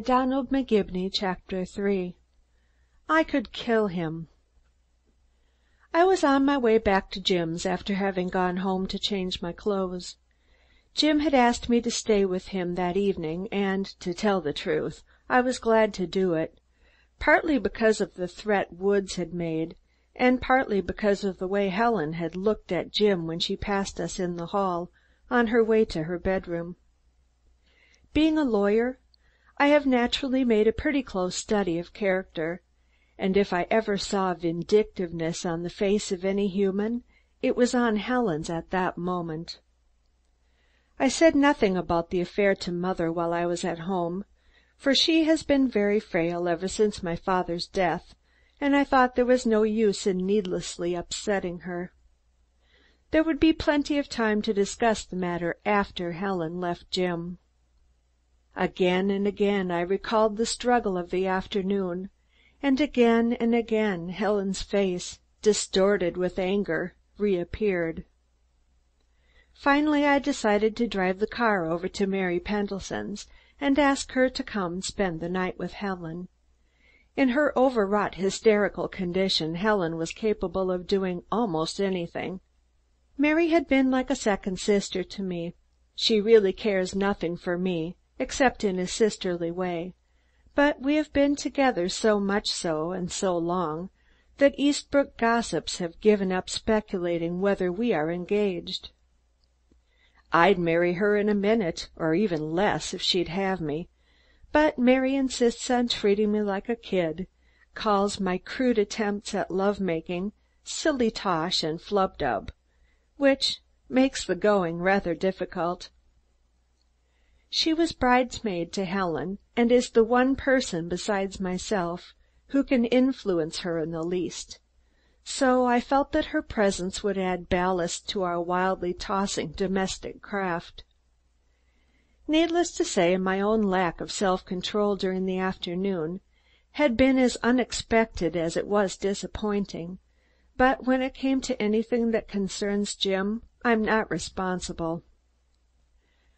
Donald MCGIBENY, Chapter 3. I Could Kill Him. I was on my way back to Jim's after having gone home to change my clothes. Jim had asked me to stay with him that evening, and, to tell the truth, I was glad to do it, partly because of the threat Woods had made, and partly because of the way Helen had looked at Jim when she passed us in the hall on her way to her bedroom. Being a lawyer, I have naturally made a pretty close study of character, and if I ever saw vindictiveness on the face of any human, it was on Helen's at that moment. I said nothing about the affair to Mother while I was at home, for she has been very frail ever since my father's death, and I thought there was no use in needlessly upsetting her. There would be plenty of time to discuss the matter after Helen left Jim. Again and again I recalled the struggle of the afternoon, and again Helen's face, distorted with anger, reappeared. Finally I decided to drive the car over to Mary Pendleton's and ask her to come spend the night with Helen. In her overwrought hysterical condition, Helen was capable of doing almost anything. Mary had been like a second sister to me. She really cares nothing for me, except in a sisterly way, but we have been together so much so and so long that Eastbrook gossips have given up speculating whether we are engaged. I'd marry her in a minute, or even less, if she'd have me, but Mary insists on treating me like a kid, calls my crude attempts at love-making silly tosh and flub-dub, which makes the going rather difficult. She was bridesmaid to Helen, and is the one person besides myself who can influence her in the least, so I felt that her presence would add ballast to our wildly tossing domestic craft. Needless to say, my own lack of self-control during the afternoon had been as unexpected as it was disappointing, but when it came to anything that concerns Jim, I'm not responsible.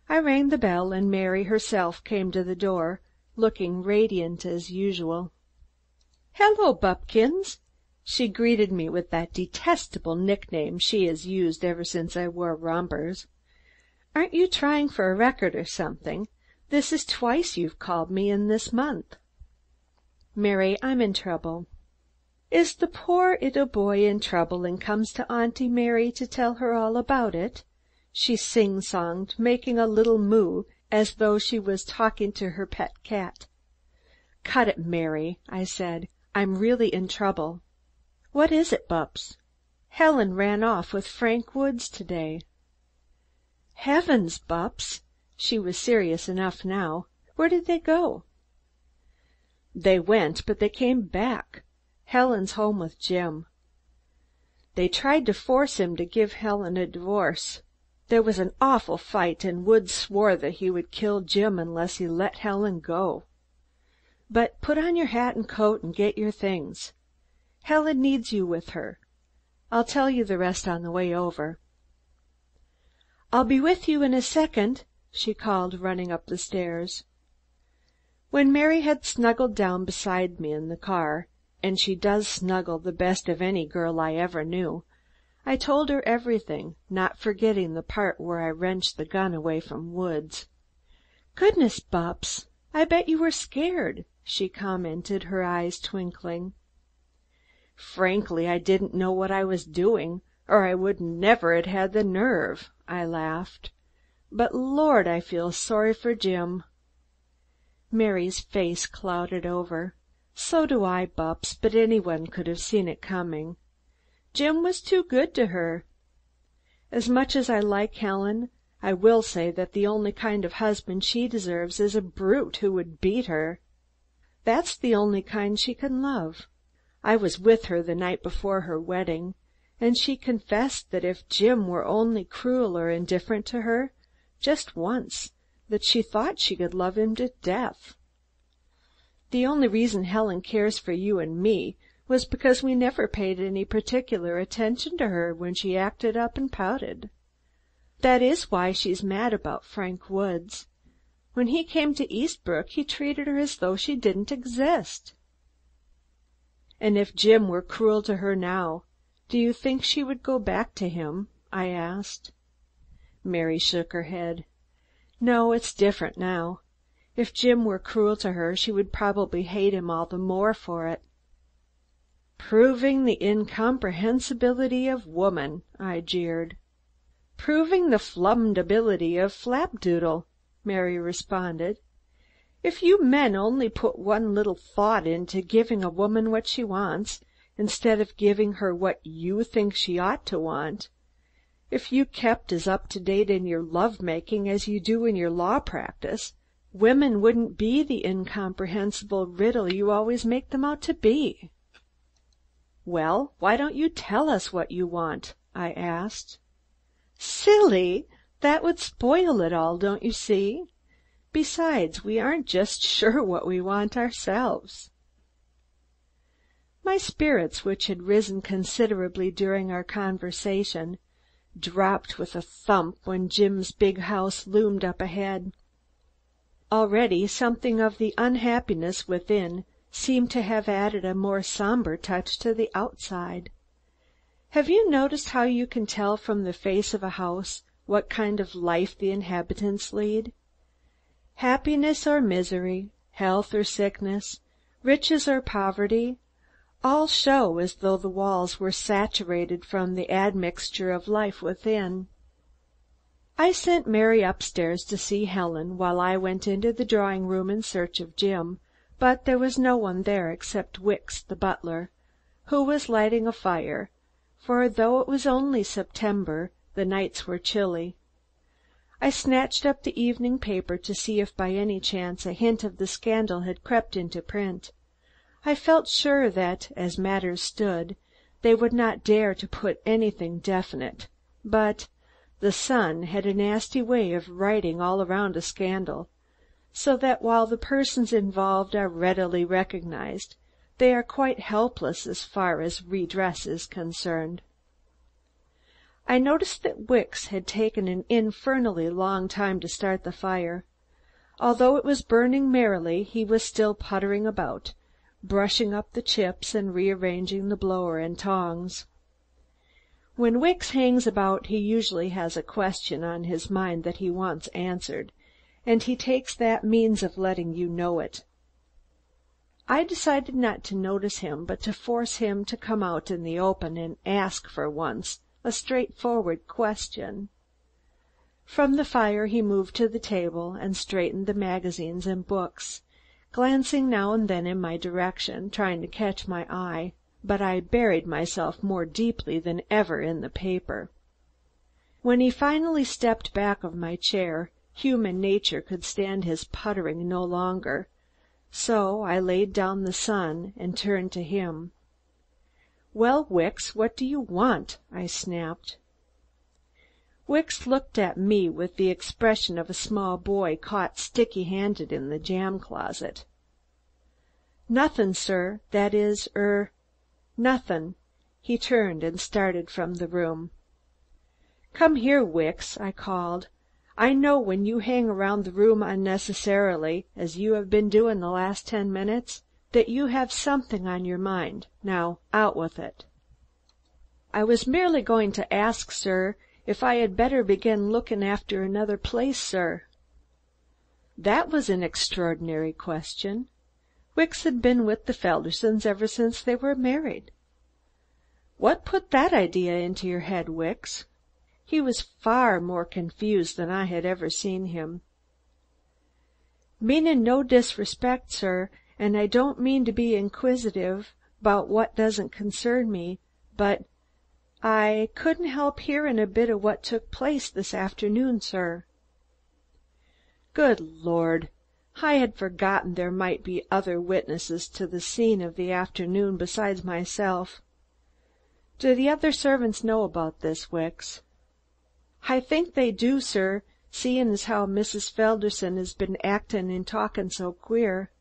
I rang the bell, and Mary herself came to the door, looking radiant as usual. "Hello, Bupkins!" She greeted me with that detestable nickname she has used ever since I wore rompers. "Aren't you trying for a record or something? This is twice you've called me in this month." "Mary, I'm in trouble." "Is the poor 'ittle boy in trouble and comes to Auntie Mary to tell her all about it?" She sing-songed, making a little moo as though she was talking to her pet cat. "Cut it, Mary," I said. "I'm really in trouble." "What is it, Bupps?" "Helen ran off with Frank Woods today." "Heavens, Bupps!" She was serious enough now. "Where did they go?" "They went, but they came back. Helen's home with Jim. They tried to force him to give Helen a divorce. There was an awful fight, and Woods swore that he would kill Jim unless he let Helen go. But put on your hat and coat and get your things. Helen needs you with her. I'll tell you the rest on the way over." "I'll be with you in a second," she called, running up the stairs. When Mary had snuggled down beside me in the car, and she does snuggle the best of any girl I ever knew, I told her everything, not forgetting the part where I wrenched the gun away from Woods. "Goodness, Bupps, I bet you were scared," she commented, her eyes twinkling. "Frankly, I didn't know what I was doing, or I would never have had the nerve," I laughed. "But Lord, I feel sorry for Jim." Mary's face clouded over. "So do I, Bupps, but anyone could have seen it coming. Jim was too good to her. As much as I like Helen, I will say that the only kind of husband she deserves is a brute who would beat her. That's the only kind she can love. I was with her the night before her wedding, and she confessed that if Jim were only cruel or indifferent to her, just once, that she thought she could love him to death. The only reason Helen cares for you and me was because we never paid any particular attention to her when she acted up and pouted. That is why she's mad about Frank Woods. When he came to Eastbrook, he treated her as though she didn't exist." "And if Jim were cruel to her now, do you think she would go back to him?" I asked. Mary shook her head. "No, it's different now. If Jim were cruel to her, she would probably hate him all the more for it." "Proving the incomprehensibility of woman," I jeered. "Proving the flumdability of flapdoodle," Mary responded. "If you men only put one little thought into giving a woman what she wants, instead of giving her what you think she ought to want, if you kept as up to date in your love-making as you do in your law practice, women wouldn't be the incomprehensible riddle you always make them out to be." "Well, why don't you tell us what you want?" I asked. "Silly! That would spoil it all, don't you see? Besides, we aren't just sure what we want ourselves." My spirits, which had risen considerably during our conversation, dropped with a thump when Jim's big house loomed up ahead. Already something of the unhappiness within seemed to have added a more somber touch to the outside. Have you noticed how you can tell from the face of a house what kind of life the inhabitants lead? Happiness or misery, health or sickness, riches or poverty, all show as though the walls were saturated from the admixture of life within. I sent Mary upstairs to see Helen while I went into the drawing-room in search of Jim, but there was no one there except Wicks the butler, who was lighting a fire, for though it was only September, the nights were chilly. I snatched up the evening paper to see if by any chance a hint of the scandal had crept into print. I felt sure that, as matters stood, they would not dare to put anything definite, but the Sun had a nasty way of writing all around a scandal, so that while the persons involved are readily recognized, they are quite helpless as far as redress is concerned. I noticed that Wicks had taken an infernally long time to start the fire. Although it was burning merrily, he was still puttering about, brushing up the chips and rearranging the blower and tongs. When Wicks hangs about, he usually has a question on his mind that he wants answered, and he takes that means of letting you know it. I decided not to notice him, but to force him to come out in the open and ask for once a straightforward question. From the fire he moved to the table and straightened the magazines and books, glancing now and then in my direction, trying to catch my eye, but I buried myself more deeply than ever in the paper. When he finally stepped back of my chair, human nature could stand his puttering no longer, so I laid down the Sun and turned to him. "Well, Wicks, what do you want?" I snapped. Wicks looked at me with the expression of a small boy caught sticky-handed in the jam-closet. "Nothin', sir, that is, nothin'." He turned and started from the room. "Come here, Wicks," I called. "I know when you hang around the room unnecessarily, as you have been doing the last 10 minutes, that you have something on your mind. Now, out with it." "I was merely going to ask, sir, if I had better begin looking after another place, sir." That was an extraordinary question. Wicks had been with the Feldersons ever since they were married. "What put that idea into your head, Wicks?" He was far more confused than I had ever seen him. "Meanin' no disrespect, sir, and I don't mean to be inquisitive 'bout what doesn't concern me, but I couldn't help hearin' a bit of what took place this afternoon, sir." Good Lord! I had forgotten there might be other witnesses to the scene of the afternoon besides myself. "Do the other servants know about this, Wicks?" "I think they do, sir, seein' as how Mrs. Felderson has been actin' and talkin' so queer."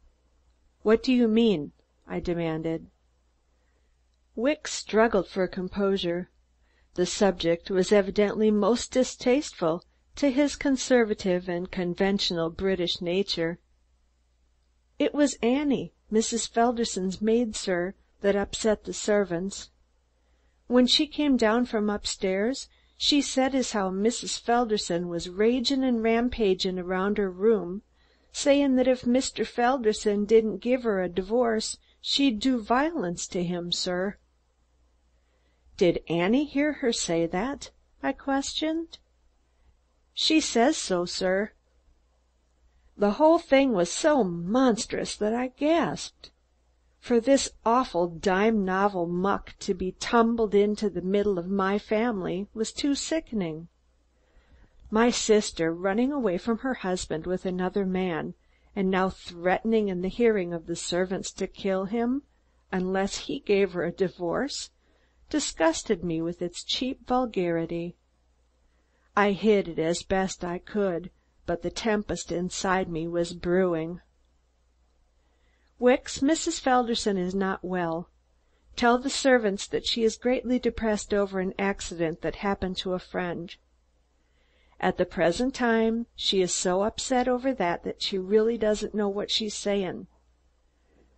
"What do you mean?" I demanded. Wicks struggled for composure. The subject was evidently most distasteful to his conservative and conventional British nature. "It was Annie, Mrs. Felderson's maid, sir, that upset the servants. When she came down from upstairs, she said as how Mrs. Felderson was ragin' and rampagin' around her room, sayin' that if Mr. Felderson didn't give her a divorce, she'd do violence to him, sir." "Did Annie hear her say that?" I questioned. "She says so, sir." The whole thing was so monstrous that I gasped. For this awful dime novel muck to be tumbled into the middle of my family was too sickening. My sister running away from her husband with another man, and now threatening in the hearing of the servants to kill him unless he gave her a divorce, disgusted me with its cheap vulgarity. I hid it as best I could, but the tempest inside me was brewing. "Wicks, Mrs. Felderson is not well. Tell the servants that she is greatly depressed over an accident that happened to a friend. At the present time she is so upset over that she really doesn't know what she's saying.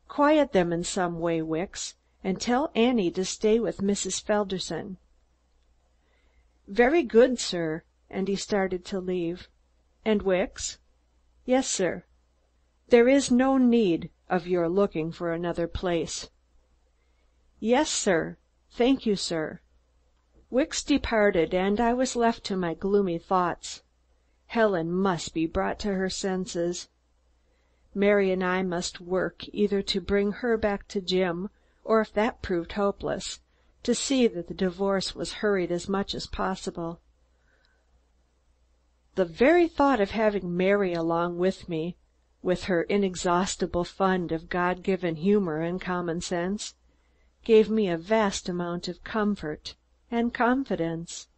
Quiet them in some way, Wicks, and tell Annie to stay with Mrs. Felderson." "Very good, sir," and he started to leave. "And Wicks?" "Yes, sir." "There is no need of your looking for another place." "Yes, sir. Thank you, sir." Wicks departed, and I was left to my gloomy thoughts. Helen must be brought to her senses. Mary and I must work either to bring her back to Jim, or if that proved hopeless, to see that the divorce was hurried as much as possible. The very thought of having Mary along with me, with her inexhaustible fund of God-given humor and common sense, gave me a vast amount of comfort and confidence.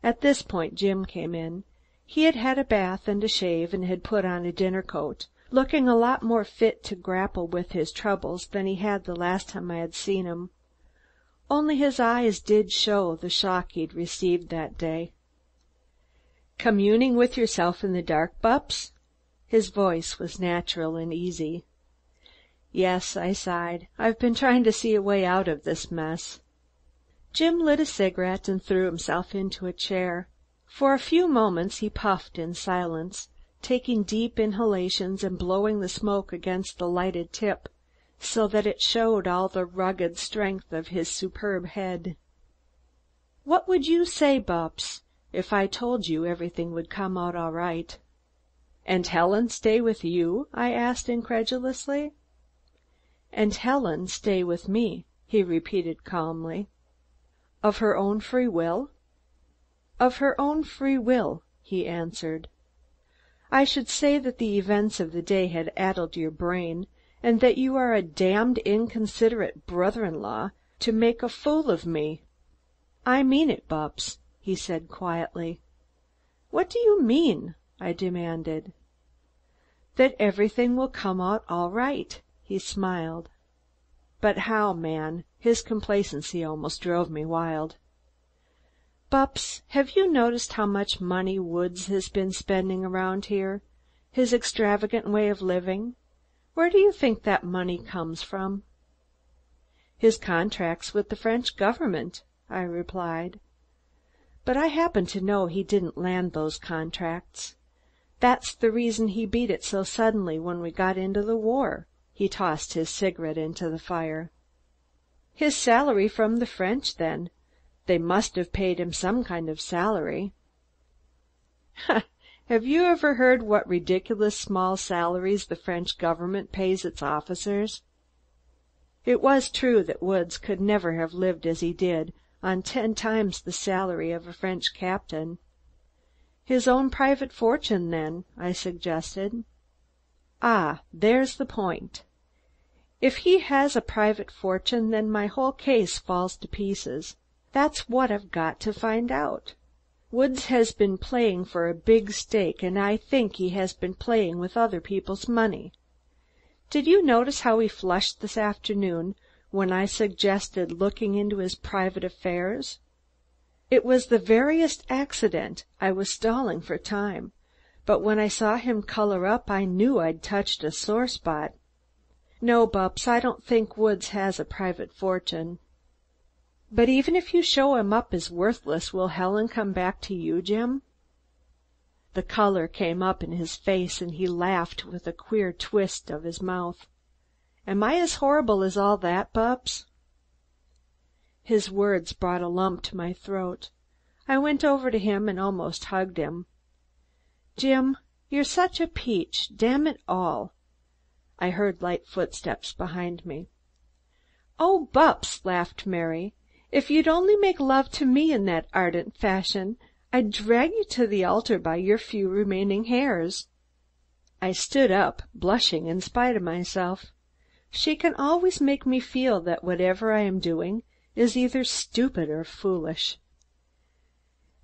At this point Jim came in. He had had a bath and a shave and had put on a dinner coat, looking a lot more fit to grapple with his troubles than he had the last time I had seen him. Only his eyes did show the shock he'd received that day. "Communing with yourself in the dark, Bupps?" His voice was natural and easy. "Yes," I sighed. "I've been trying to see a way out of this mess." Jim lit a cigarette and threw himself into a chair. For a few moments he puffed in silence, taking deep inhalations and blowing the smoke against the lighted tip, so that it showed all the rugged strength of his superb head. "What would you say, Bupps, if I told you everything would come out all right?" "And Helen stay with you?" I asked incredulously. "And Helen stay with me," he repeated calmly. "Of her own free will?" "Of her own free will," he answered. "I should say that the events of the day had addled your brain, and that you are a damned inconsiderate brother-in-law to make a fool of me." "I mean it, Bupps," he said quietly. "What do you mean?" I demanded. "That everything will come out all right," he smiled. "But how, man?" His complacency almost drove me wild. "Bupps, have you noticed how much money Woods has been spending around here? His extravagant way of living? Where do you think that money comes from?" "His contracts with the French government," I replied. "But I happen to know he didn't land those contracts. That's the reason he beat it so suddenly when we got into the war." He tossed his cigarette into the fire. "His salary from the French, then. They must have paid him some kind of salary." "Have you ever heard what ridiculous small salaries the French government pays its officers?" It was true that Woods could never have lived as he did on 10 times the salary of a French captain. "His own private fortune, then," I suggested. "Ah, there's the point. If he has a private fortune, then my whole case falls to pieces. That's what I've got to find out. Woods has been playing for a big stake, and I think he has been playing with other people's money. Did you notice how he flushed this afternoon when I suggested looking into his private affairs? It was the veriest accident. I was stalling for time, but when I saw him color up, I knew I'd touched a sore spot. No, Bupps, I don't think Woods has a private fortune. But even if you show him up as worthless, will Helen come back to you, Jim? The color came up in his face, and he laughed with a queer twist of his mouth. Am I as horrible as all that, Bupps? His words brought a lump to my throat. I went over to him and almost hugged him. Jim, you're such a peach, damn it all. I heard light footsteps behind me. Oh, Bupps, laughed Mary, if you'd only make love to me in that ardent fashion, I'd drag you to the altar by your few remaining hairs. I stood up, blushing in spite of myself. She can always make me feel that whatever I am doing is either stupid or foolish.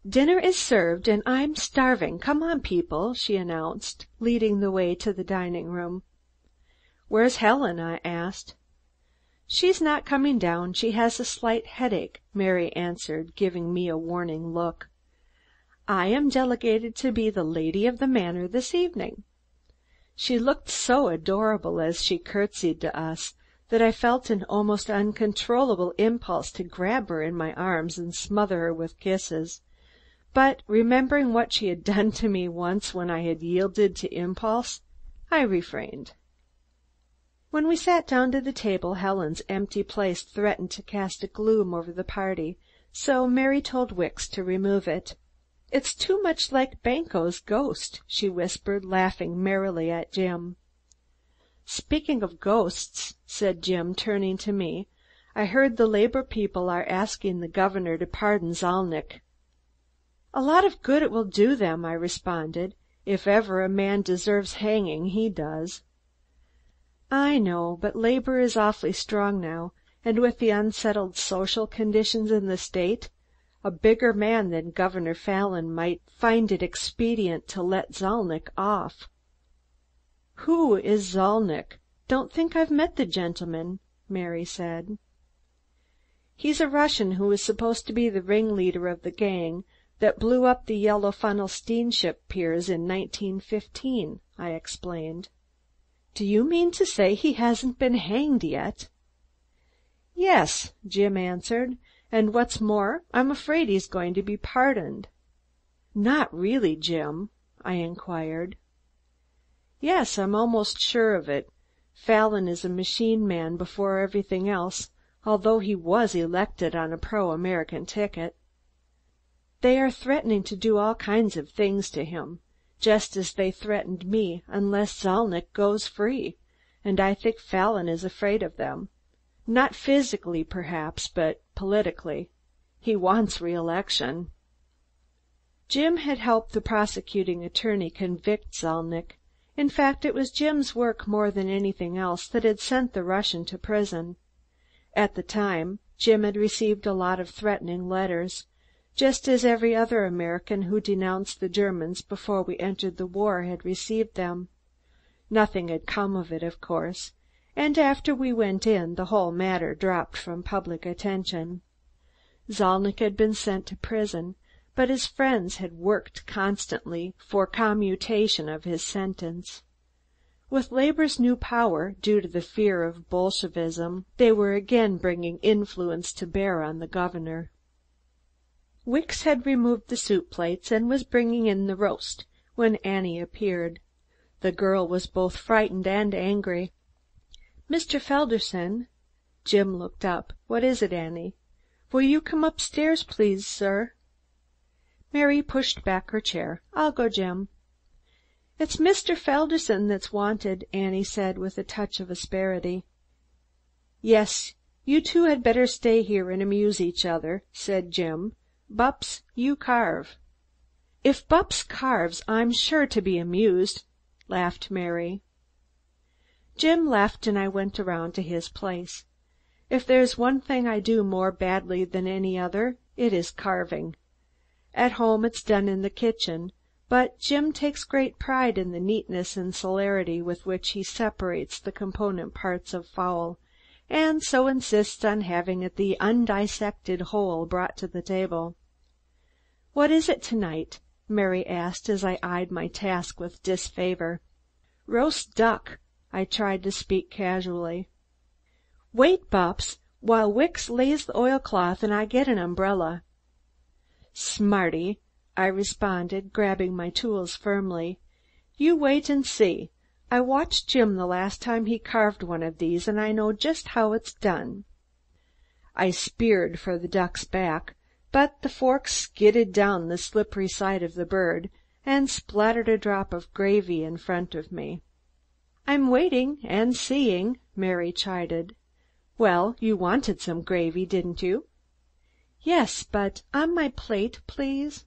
Dinner is served, and I'm starving. Come on, people, she announced, leading the way to the dining room. Where's Helen? I asked. She's not coming down. She has a slight headache, Mary answered, giving me a warning look. I am delegated to be the lady of the manor this evening. She looked so adorable as she curtsied to us that I felt an almost uncontrollable impulse to grab her in my arms and smother her with kisses. But remembering what she had done to me once when I had yielded to impulse, I refrained. When we sat down to the table, Helen's empty place threatened to cast a gloom over the party, so Mary told Wicks to remove it. It's too much like Banquo's ghost, she whispered, laughing merrily at Jim. Speaking of ghosts, said Jim, turning to me, I heard the labor people are asking the governor to pardon Zalnitch. A lot of good it will do them, I responded. If ever a man deserves hanging, he does. I know, but labor is awfully strong now, and with the unsettled social conditions in the state, a bigger man than Governor Fallon might find it expedient to let Zalnitch off. Who is Zalnitch? Don't think I've met the gentleman, Mary said. He's a Russian who is supposed to be the ringleader of the gang that blew up the Yellow Funnel steamship piers in 1915, I explained. Do you mean to say he hasn't been hanged yet? Yes, Jim answered, and what's more, I'm afraid he's going to be pardoned. Not really, Jim? I inquired. Yes, I'm almost sure of it. Fallon is a machine man before everything else, although he was elected on a pro-American ticket. They are threatening to do all kinds of things to him, just as they threatened me, unless Zalnitch goes free, and I think Fallon is afraid of them. Not physically, perhaps, but politically. He wants re-election. Jim had helped the prosecuting attorney convict Zalnitch. In fact, it was Jim's work more than anything else that had sent the Russian to prison. At the time, Jim had received a lot of threatening letters, just as every other American who denounced the Germans before we entered the war had received them. Nothing had come of it, of course, and after we went in, the whole matter dropped from public attention. Zalnitch had been sent to prison, but his friends had worked constantly for commutation of his sentence. With labor's new power, due to the fear of Bolshevism, they were again bringing influence to bear on the governor. Wicks had removed the soup plates and was bringing in the roast when Annie appeared. The girl was both frightened and angry. Mr. Felderson, Jim looked up. What is it, Annie? Will you come upstairs, please, sir? Mary pushed back her chair. I'll go, Jim. It's Mr. Felderson that's wanted, Annie said with a touch of asperity. Yes, you two had better stay here and amuse each other, said Jim. Bupps, you carve. If Bupps carves, I'm sure to be amused, laughed Mary. Jim left and I went around to his place. If there's one thing I do more badly than any other, it is carving. At home it's done in the kitchen, but Jim takes great pride in the neatness and celerity with which he separates the component parts of fowl, and so insists on having the undissected whole brought to the table. "What is it tonight?" Mary asked as I eyed my task with disfavor. "Roast duck." I tried to speak casually. "Wait, Bupps, while Wicks lays the oilcloth and I get an umbrella." "Smarty," I responded, grabbing my tools firmly. "You wait and see. I watched Jim the last time he carved one of these, and I know just how it's done." I speared for the duck's back, but the fork skidded down the slippery side of the bird and splattered a drop of gravy in front of me. "I'm waiting and seeing," Mary chided. "Well, you wanted some gravy, didn't you?" "Yes, but on my plate, please."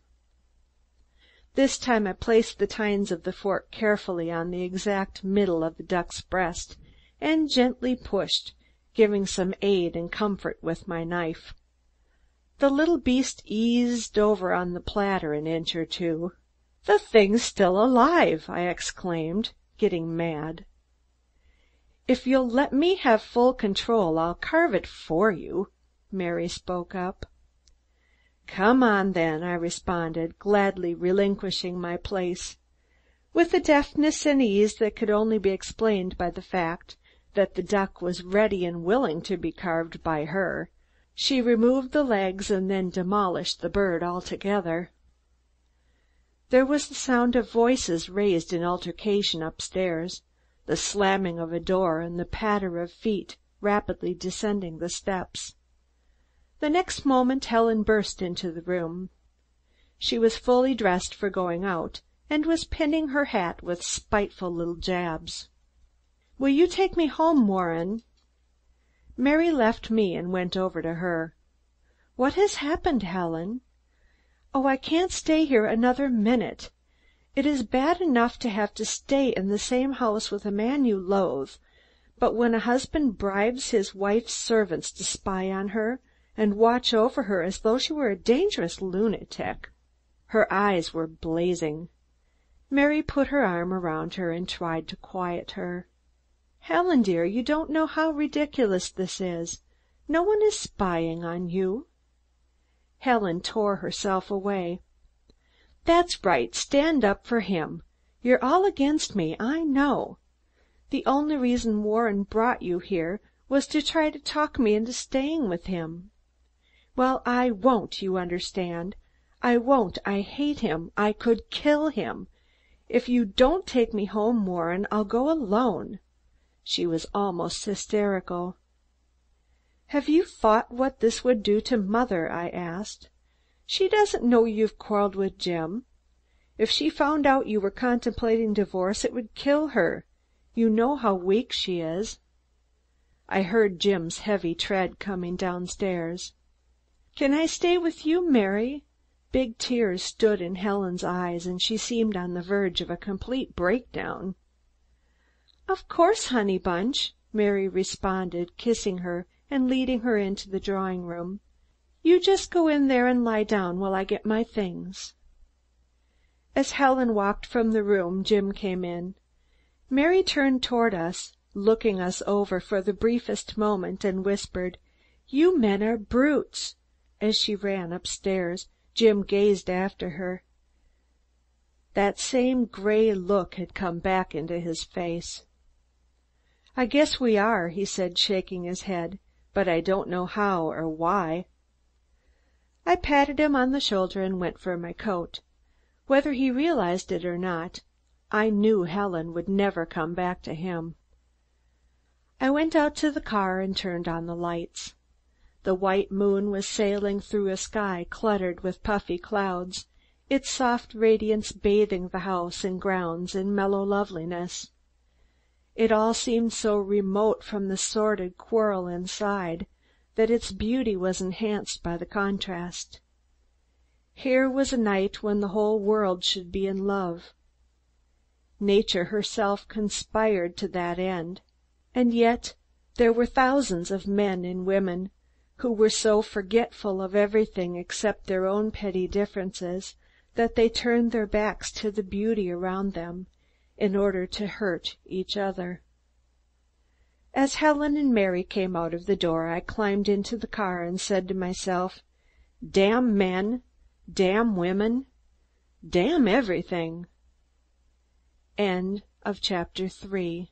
This time I placed the tines of the fork carefully on the exact middle of the duck's breast and gently pushed, giving some aid and comfort with my knife. The little beast eased over on the platter an inch or two. "The thing's still alive!" I exclaimed, getting mad. "If you'll let me have full control, I'll carve it for you," Mary spoke up. "Come on, then," I responded, gladly relinquishing my place. With a deftness and ease that could only be explained by the fact that the duck was ready and willing to be carved by her, she removed the legs and then demolished the bird altogether. There was the sound of voices raised in altercation upstairs, the slamming of a door and the patter of feet rapidly descending the steps. The next moment Helen burst into the room. She was fully dressed for going out, and was pinning her hat with spiteful little jabs. "Will you take me home, Warren?" Mary left me and went over to her. "What has happened, Helen?" "Oh, I can't stay here another minute. It is bad enough to have to stay in the same house with a man you loathe, but when a husband bribes his wife's servants to spy on her and watch over her as though she were a dangerous lunatic." Her eyes were blazing. Mary put her arm around her and tried to quiet her. "Helen, dear, you don't know how ridiculous this is. No one is spying on you." Helen tore herself away. "That's right, stand up for him. You're all against me, I know. The only reason Warren brought you here was to try to talk me into staying with him. Well, I won't, you understand. I won't. I hate him. I could kill him. If you don't take me home, Warren, I'll go alone." She was almost hysterical. "Have you thought what this would do to Mother?" I asked. "She doesn't know you've quarreled with Jim. If she found out you were contemplating divorce, it would kill her. You know how weak she is." I heard Jim's heavy tread coming downstairs. "Can I stay with you, Mary?" Big tears stood in Helen's eyes, and she seemed on the verge of a complete breakdown. "Of course, honey bunch," Mary responded, kissing her and leading her into the drawing room. "You just go in there and lie down while I get my things." As Helen walked from the room, Jim came in. Mary turned toward us, looking us over for the briefest moment, and whispered, "You men are brutes." As she ran upstairs, Jim gazed after her. That same gray look had come back into his face. "I guess we are," he said, shaking his head, "but I don't know how or why." I patted him on the shoulder and went for my coat. Whether he realized it or not, I knew Helen would never come back to him. I went out to the car and turned on the lights. The white moon was sailing through a sky cluttered with puffy clouds, its soft radiance bathing the house and grounds in mellow loveliness. It all seemed so remote from the sordid quarrel inside that its beauty was enhanced by the contrast. Here was a night when the whole world should be in love. Nature herself conspired to that end, and yet there were thousands of men and women who were so forgetful of everything except their own petty differences that they turned their backs to the beauty around them in order to hurt each other. As Helen and Mary came out of the door, I climbed into the car and said to myself, "Damn men! Damn women. Damn everything. End of chapter 3.